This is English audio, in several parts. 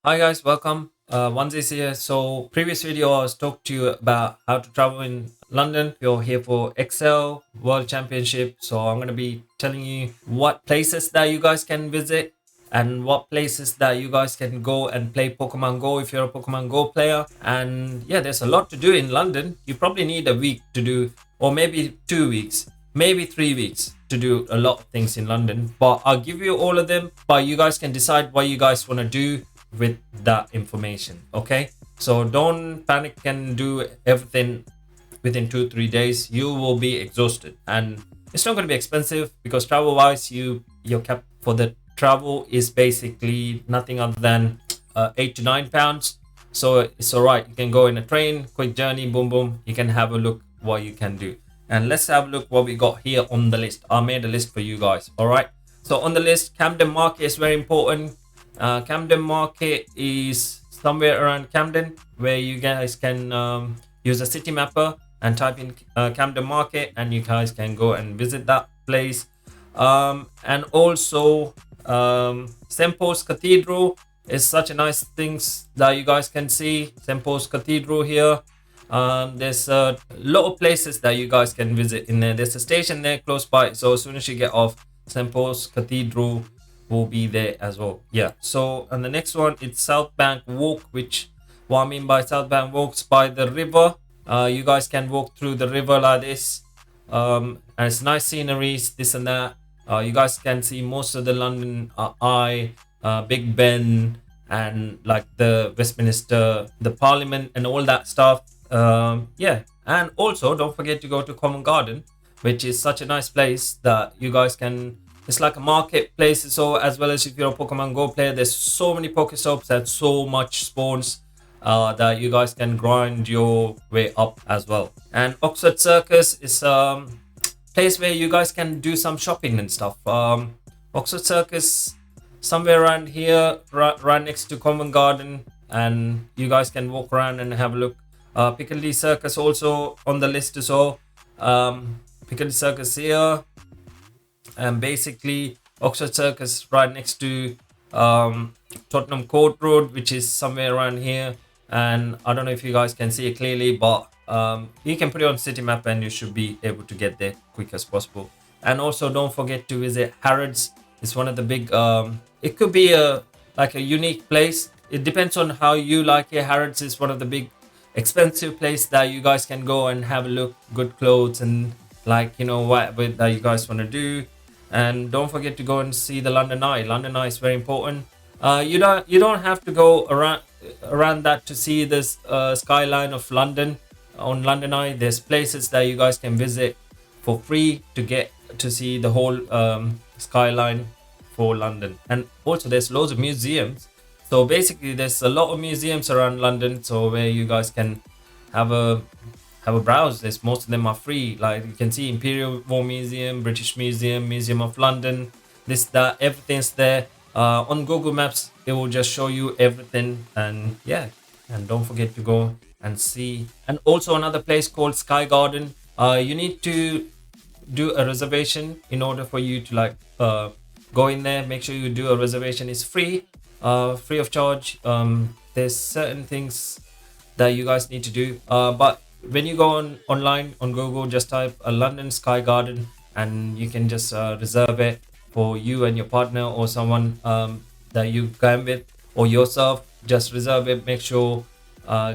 Hi guys, welcome. OneZeeYT here. So previous video I was talked to you about how to travel in London. You're here for Excel World Championship. So I'm going to be telling you what places that you guys can visit and what places that you guys can go and play Pokemon Go if you're a Pokemon Go player. And yeah, there's a lot to do in London. You probably need a week to do, or maybe 2 weeks, maybe 3 weeks to do a lot of things in London. But I'll give you all of them, but you guys can decide what you guys want to do with that information. Okay, so don't panic and do everything within 2-3 days. You will be exhausted, and it's not going to be expensive because travel wise your cap for the travel is basically nothing other than £8 to £9. So it's all right. You can go in a train, quick journey, boom boom. You can have a look what you can do. And let's have a look what we got here on the list. I made a list for you guys. All right, so on the list, Camden Market is very important. Camden Market is somewhere around Camden, where you guys can use a city mapper and type in Camden Market, and you guys can go and visit that place. And also St. Paul's Cathedral is such a nice things that you guys can see. St. Paul's Cathedral here. There's a lot of places that you guys can visit in there. There's a station there close by, so as soon as you get off, St. Paul's Cathedral will be there as well. Yeah, so and the next one, it's South Bank Walk, which what I mean by South Bank Walks, by the river. You guys can walk through the river like this, and it's nice sceneries, this and that. You guys can see most of the London Eye, Big Ben, and like the Westminster, the Parliament, and all that stuff. Yeah, and also don't forget to go to Covent Garden, which is such a nice place that you guys can. It's like a marketplace. So as well as if you're a Pokemon Go player, there's so many Pokestops and so much spawns that you guys can grind your way up as well. And Oxford Circus is place where you guys can do some shopping and stuff. Oxford Circus somewhere around here, right next to Covent Garden, and you guys can walk around and have a look. Piccadilly Circus also on the list as well. Piccadilly Circus here. And basically Oxford Circus right next to Tottenham Court Road, which is somewhere around here. And I don't know if you guys can see it clearly, but you can put it on city map and you should be able to get there quick as possible. And also don't forget to visit Harrods. It's one of the big it could be a like a unique place. It depends on how you like it. Harrods is one of the big expensive place that you guys can go and have a look, good clothes, and like, you know, what that you guys want to do. And don't forget to go and see the London Eye. London Eye is very important. You don't have to go around that to see this skyline of London on London Eye. There's places that you guys can visit for free to get to see the whole skyline for London. And also there's loads of museums. So basically there's a lot of museums around London, so where you guys can have a browse. There's most of them are free. Like you can see Imperial War Museum, British Museum, Museum of London, this, that, everything's there. On Google Maps it will just show you everything. And yeah, and don't forget to go and see. And also another place called Sky Garden. You need to do a reservation in order for you to like go in there. Make sure you do a reservation. It's free, free of charge. There's certain things that you guys need to do, but when you go online on Google, just type a London Sky Garden and you can just reserve it for you and your partner or someone that you come with, or yourself. Just reserve it. Make sure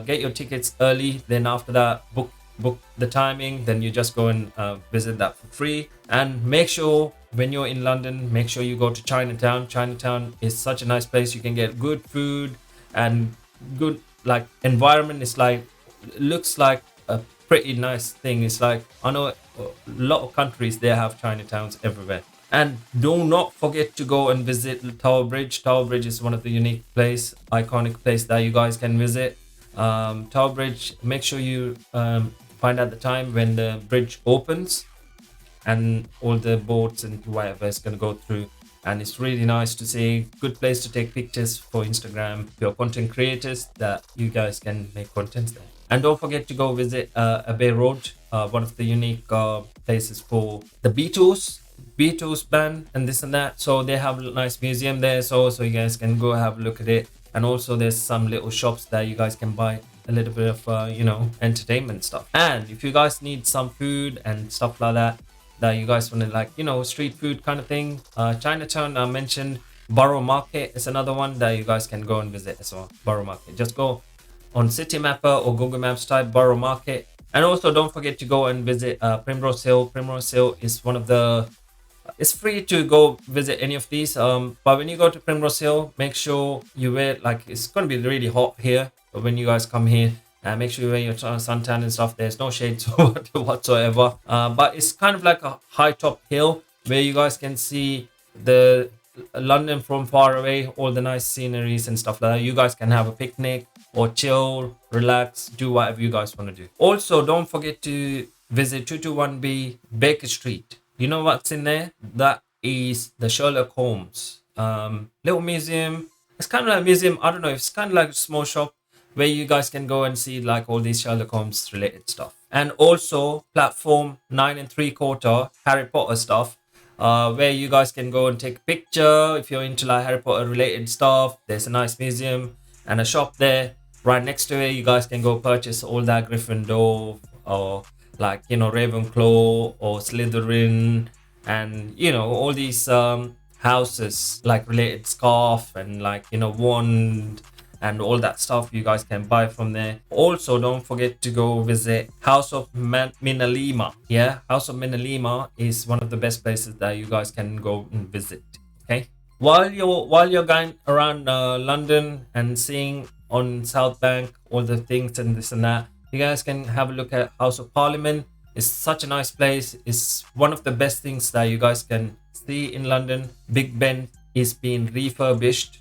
get your tickets early. Then after that, book the timing. Then you just go and visit that for free. And make sure when you're in London, make sure you go to Chinatown. Chinatown is such a nice place. You can get good food and good like environment. It's like looks like a pretty nice thing. It's like, I know a lot of countries they have Chinatowns everywhere. And do not forget to go and visit Tower Bridge. Tower Bridge is one of the unique place, iconic place that you guys can visit. Tower Bridge, make sure you find out the time when the bridge opens and all the boats and whatever is going to go through. And it's really nice to see. Good place to take pictures for Instagram. If you're content creators, that you guys can make contents there. And don't forget to go visit Abbey Road, one of the unique places for the Beatles band and this and that. So they have a nice museum there, so you guys can go have a look at it. and also there's some little shops that you guys can buy a little bit of entertainment stuff. And if you guys need some food and stuff like that you guys want to, like, street food kind of thing, Chinatown, I mentioned. Borough Market is another one that you guys can go and visit as well. Borough Market, just go on City Mapper or Google Maps, type Borough Market. And also don't forget to go and visit Primrose Hill. Primrose Hill is one of the, it's free to go visit any of these, but when you go to Primrose Hill, make sure you wear, like, it's going to be really hot here, but when you guys come here, make sure you wear your suntan and stuff. There's no shades whatsoever, but it's kind of like a high top hill where you guys can see the London from far away, all the nice sceneries and stuff like that. You guys can have a picnic or chill, relax, do whatever you guys want to do. Also, don't forget to visit 221B Baker Street. You know what's in there? That is the Sherlock Holmes little museum. It's kind of like a museum. I don't know. It's kind of like a small shop where you guys can go and see like all these Sherlock Holmes related stuff. And also platform 9 3/4 Harry Potter stuff, where you guys can go and take a picture if you're into like Harry Potter related stuff. There's a nice museum and a shop there. Right next to it, you guys can go purchase all that Gryffindor or like, Ravenclaw or Slytherin, and all these houses, like related scarf and like wand and all that stuff you guys can buy from there. Also, don't forget to go visit House of Minalima. Yeah, House of Minalima is one of the best places that you guys can go and visit. Okay, while you're going around London and seeing on South Bank all the things and this and that, you guys can have a look at House of Parliament. It's such a nice place. It's one of the best things that you guys can see in London. Big Ben is being refurbished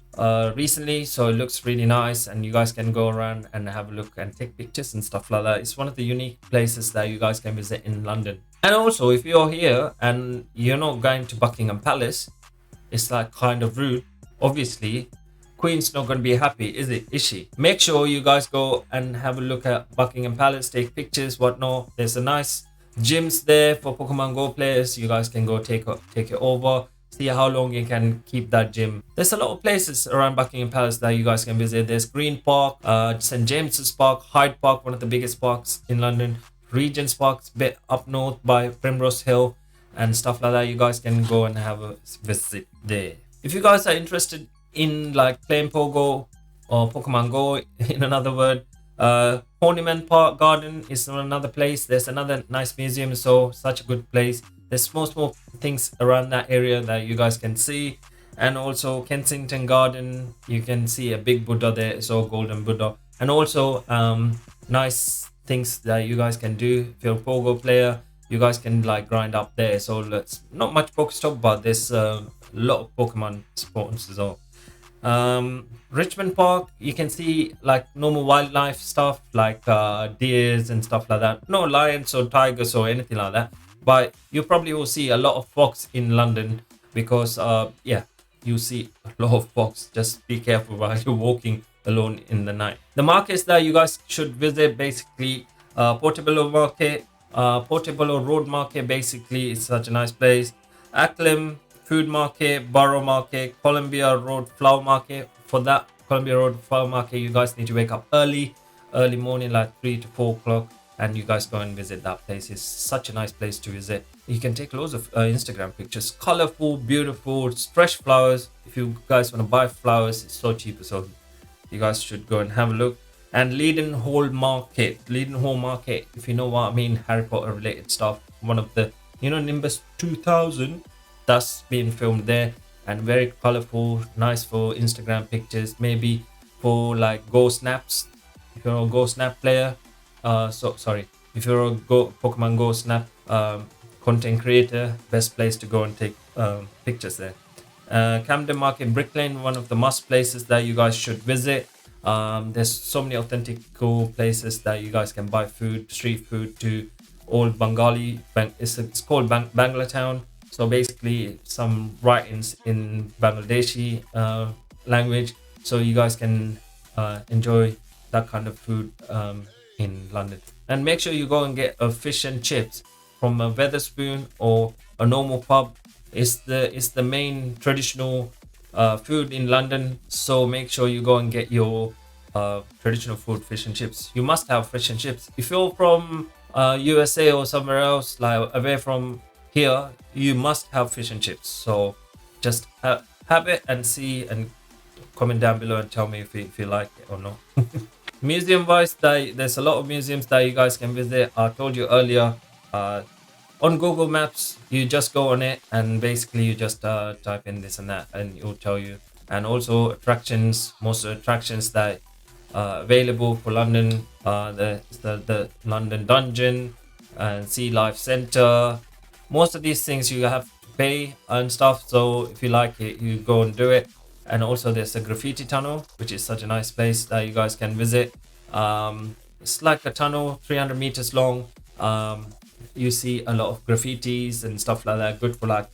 recently, so it looks really nice, and you guys can go around and have a look and take pictures and stuff like that. It's one of the unique places that you guys can visit in London. And also, if you're here and you're not going to Buckingham Palace, it's like kind of rude. Obviously, Queen's not going to be happy, is she? Make sure you guys go and have a look at Buckingham Palace, take pictures, whatnot. There's a nice gyms there for Pokemon Go players. You guys can go take it over, see how long you can keep that gym. There's a lot of places around Buckingham Palace that you guys can visit. There's Green Park, St James's Park, Hyde Park, one of the biggest parks in London, Regent's Park, a bit up north by Primrose Hill and stuff like that. You guys can go and have a visit there. If you guys are interested in like playing Pogo or Pokemon Go, in another word, Horniman Park Garden is another place. There's another nice museum, so such a good place. There's small things around that area that you guys can see. And also Kensington Garden, you can see a big Buddha there, so golden Buddha. And also nice things that you guys can do. If you're a Pogo player, you guys can like grind up there. So let's not much Pokestop, but there's a lot of Pokemon spawns as well. Richmond Park, you can see like normal wildlife stuff like deers and stuff like that. No lions or tigers or anything like that, but you probably will see a lot of fox in London because you see a lot of fox. Just be careful while you're walking alone in the night. The markets that you guys should visit, basically Portobello Market, Portobello Road Market, basically it's such a nice place. Acklam Food Market, Borough Market, Columbia Road Flower Market. For that Columbia Road Flower Market, you guys need to wake up early morning, like 3 to 4 o'clock, and you guys go and visit that place. It's such a nice place to visit. You can take loads of Instagram pictures, colorful, beautiful, fresh flowers. If you guys want to buy flowers, it's so cheap, so you guys should go and have a look. And Leadenhall Market, if you know what I mean, Harry Potter related stuff. One of the, Nimbus 2000, that's being filmed there, and very colorful, nice for Instagram pictures, maybe for like Go Snaps. If you're a Go Snap player, if you're a Pokemon Go Snap content creator, best place to go and take pictures there. Camden Market, Brick Lane, one of the must places that you guys should visit. There's so many authentic cool places that you guys can buy food, street food, to old Bengali. It's called Bangla Town. So basically some writings in Bangladeshi language, so you guys can enjoy that kind of food in London. And make sure you go and get a fish and chips from a Wetherspoon or a normal pub. It's the main traditional food in London, so make sure you go and get your traditional food, fish and chips. You must have fish and chips. If you're from USA or somewhere else, like away from here, you must have fish and chips. So just have it and see, and comment down below and tell me if you like it or not. Museum wise, there's a lot of museums that you guys can visit. I told you earlier, on Google Maps, you just go on it and basically you just type in this and that and it will tell you. And also attractions, most of the attractions that available for London, the London Dungeon and Sea Life Centre. Most of these things you have to pay and stuff, so if you like it, you go and do it. And also there's a graffiti tunnel, which is such a nice place that you guys can visit. It's like a tunnel 300 meters long. You see a lot of graffitis and stuff like that, good for like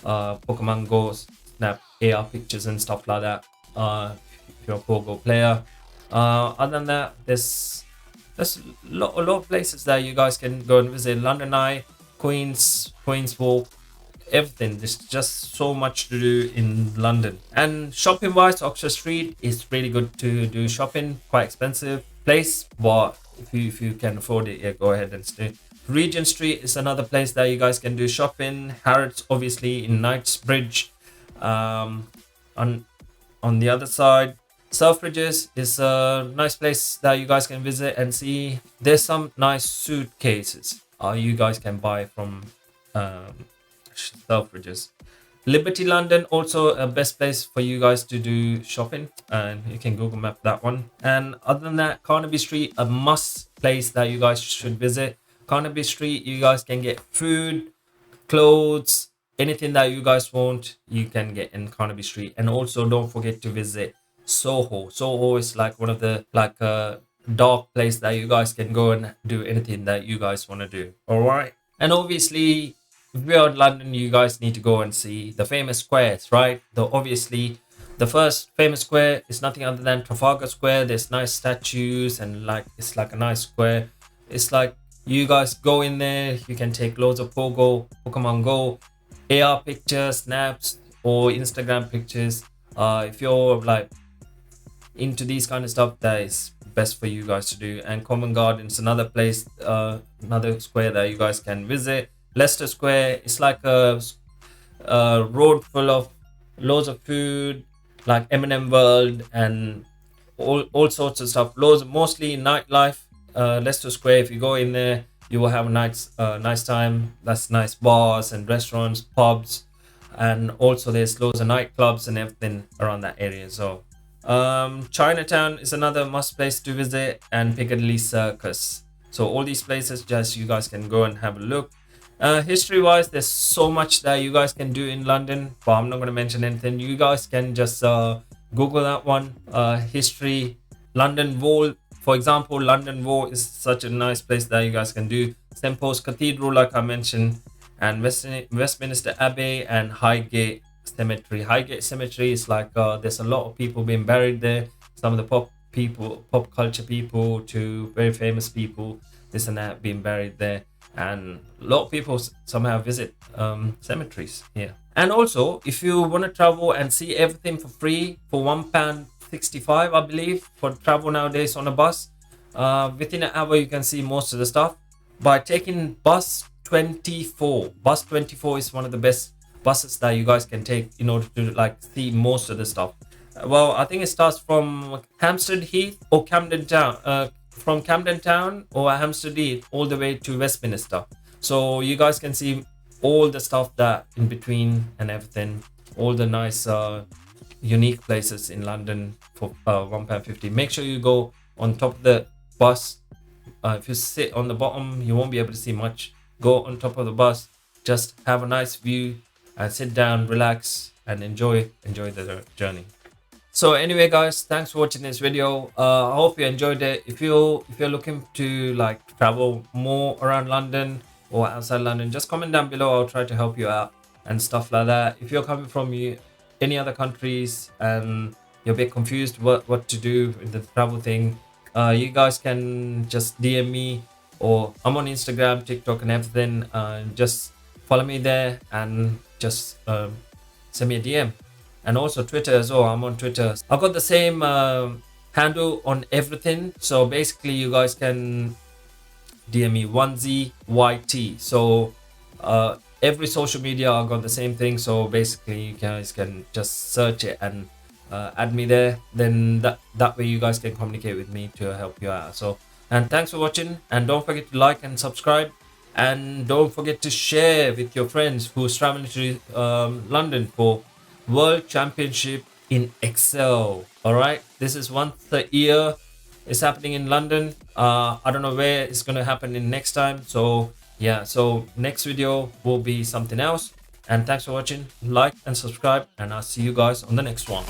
Pokemon Go, snap AR pictures and stuff like that, if you're a Pogo player. Other than that, there's a lot of places that you guys can go and visit. London Eye, Queens Walk, everything. There's just so much to do in London. And shopping wise, Oxford Street is really good to do shopping. Quite expensive place, but if you can afford it, yeah, go ahead and stay. Regent Street is another place that you guys can do shopping. Harrods, obviously, in Knightsbridge. On the other side, Selfridges is a nice place that you guys can visit and see. There's some nice suitcases you guys can buy from Selfridges. Liberty London, also a best place for you guys to do shopping, and you can Google map that one. And other than that, Carnaby Street, a must place that you guys should visit. Carnaby Street, you guys can get food, clothes, anything that you guys want, you can get in Carnaby Street. And also don't forget to visit Soho. Soho is like one of the dark place that you guys can go and do anything that you guys want to do. All right. And obviously, if we are in London, you guys need to go and see the famous squares, right? Obviously, the first famous square is nothing other than Trafalgar Square. There's nice statues and it's like a nice square. It's like you guys go in there, you can take loads of Pokemon Go, AR pictures, snaps, or Instagram pictures. If you're like into these kind of stuff, that is best for you guys to do. And Common Garden's another place, another square that you guys can visit. Leicester Square, it's like a road full of loads of food, like M&M World and all sorts of stuff. Mostly nightlife. Leicester Square, if you go in there, you will have a nice time. That's nice bars and restaurants, pubs, and also there's loads of nightclubs and everything around that area. So Chinatown is another must place to visit, and Piccadilly Circus. So all these places, just you guys can go and have a look. History wise, there's so much that you guys can do in London, but I'm not going to mention anything. You guys can just Google that one. History, London Wall, for example. London Wall is such a nice place that you guys can do. St. Paul's Cathedral, like I mentioned, and Westminster Abbey and Highgate Cemetery. Highgate Cemetery is like there's a lot of people being buried there. Some of the pop culture people to very famous people, this and that, being buried there. And a lot of people somehow visit cemeteries here. And also, if you want to travel and see everything for free for £1.65, I believe, for travel nowadays on a bus, within an hour you can see most of the stuff by taking bus 24. Bus 24 is one of the best buses that you guys can take in order to like see most of the stuff. Well, I think it starts from Hampstead Heath or Camden Town. From Camden Town or Hampstead Heath all the way to Westminster. So you guys can see all the stuff that in between and everything, all the nice unique places in London for £1.50. Make sure you go on top of the bus. If you sit on the bottom, you won't be able to see much. Go on top of the bus, just have a nice view and sit down, relax and enjoy the journey. So anyway guys, thanks for watching this video. I hope you enjoyed it. If you're looking to like travel more around London or outside London, just comment down below. I'll try to help you out and stuff like that. If you're coming from any other countries and you're a bit confused what to do with the travel thing, you guys can just DM me, or I'm on Instagram, TikTok and everything. Just follow me there and just send me a DM. and also Twitter as well. I'm on Twitter. I've got the same handle on everything. So basically, you guys can DM me OneZeeYT. So every social media I got the same thing. So basically, you guys can just search it and add me there. Then that way you guys can communicate with me to help you out. So, and thanks for watching, and don't forget to like and subscribe, and don't forget to share with your friends who's traveling to London for World Championship in Excel. All right, this is once a year. It's happening in London. I don't know where it's gonna happen in next time. So yeah, so next video will be something else. And thanks for watching. Like and subscribe, and I'll see you guys on the next one.